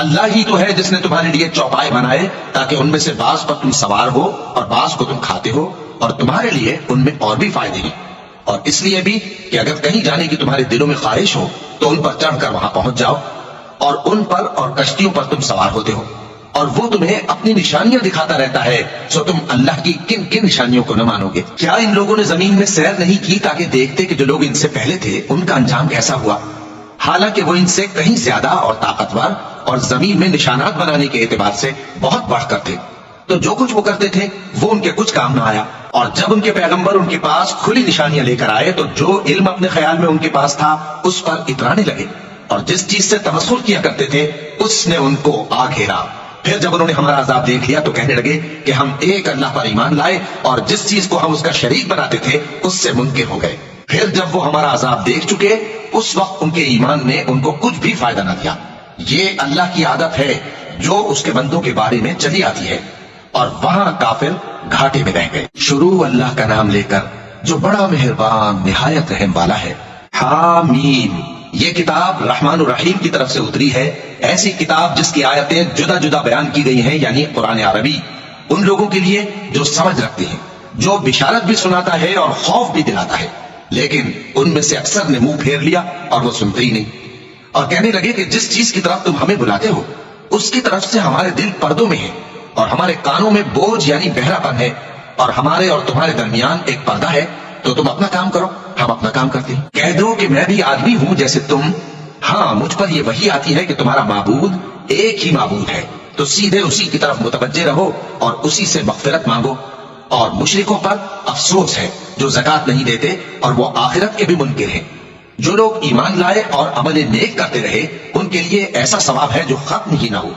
اللہ ہی تو ہے جس نے تمہارے لیے چوپائے بنائے تاکہ ان میں سے بعض پر تم سوار ہو اور بعض کو تم کھاتے ہو، اور تمہارے لیے ان میں اور بھی فائدے ہیں، اور اس لیے بھی کہ اگر کہیں جانے کی تمہارے دلوں میں خواہش ہو تو ان پر چڑھ کر وہاں پہنچ جاؤ، اور ان پر اور کشتیوں پر تم سوار ہوتے ہو، اور وہ تمہیں اپنی نشانیاں دکھاتا رہتا ہے، سو تم اللہ کی کن کن نشانیوں کو نہ مانو گے؟ کیا ان لوگوں نے زمین میں سیر نہیں کی تاکہ دیکھتے کہ جو لوگ ان سے پہلے تھے ان کا انجام کیسا ہوا؟ حالانکہ وہ ان سے کہیں زیادہ اور طاقتور اور زمین میں نشانات بنانے کے اعتبار سے بہت بڑھ کر تھے، تو جو کچھ وہ کرتے تھے وہ ان کے کچھ کام نہ آیا، اور جب ان کے پیغمبر ان کے پاس کھلی نشانیاں لے کر آئے تو جو علم اپنے خیال میں ان کے پاس تھا اس پر اترانے لگے، اور جس چیز سے تمسخر کیا کرتے تھے اس نے ان کو آ گھیرا۔ پھر جب انہوں نے ہمارا عذاب دیکھ لیا تو کہنے لگے کہ ہم ایک اللہ پر ایمان لائے اور جس چیز کو ہم اس کا شریک بناتے تھے اس سے منکر ہو گئے۔ پھر جب وہ ہمارا عذاب دیکھ چکے اس وقت ان کے ایمان نے ان کو کچھ بھی فائدہ نہ دیا۔ یہ اللہ کی عادت ہے جو اس کے بندوں کے بارے میں چلی آتی ہے، اور وہاں کافر گھاٹے میں رہ گئے۔ شروع اللہ کا نام لے کر جو بڑا مہربان نہایت رحم والا ہے۔ حامیم، یہ کتاب رحمان الرحیم کی طرف سے اتری ہے، ایسی کتاب جس کی آیتیں جدا جدا بیان کی گئی ہیں، یعنی قرآن عربی، ان لوگوں کے لیے جو سمجھ رکھتے ہیں، جو بشارت بھی سناتا ہے اور خوف بھی دلاتا ہے، لیکن ان میں سے اکثر نے منہ پھیر لیا اور وہ سنتے ہی نہیں، اور کہنے لگے کہ جس چیز کی طرف تم ہمیں بلاتے ہو اس کی طرف سے ہمارے دل پردوں میں ہیں، اور ہمارے کانوں میں بوجھ یعنی بہرا پن ہے، اور ہمارے اور تمہارے درمیان ایک پردہ ہے، تو تم اپنا کام کرو، ہم اپنا کام کرتے ہیں۔ کہہ دو کہ میں بھی آدمی ہوں جیسے تم، ہاں مجھ پر یہ وحی آتی ہے کہ تمہارا معبود ایک ہی معبود ہے، تو سیدھے اسی کی طرف متوجہ رہو اور اسی سے مغفرت مانگو۔ اور مشرکوں پر افسوس ہے جو زکوٰۃ نہیں دیتے اور وہ آخرت کے بھی منکر ہیں۔ جو لوگ ایمان لائے اور عمل نیک کرتے رہے ان کے لیے ایسا ثواب ہے جو ختم ہی نہ ہو۔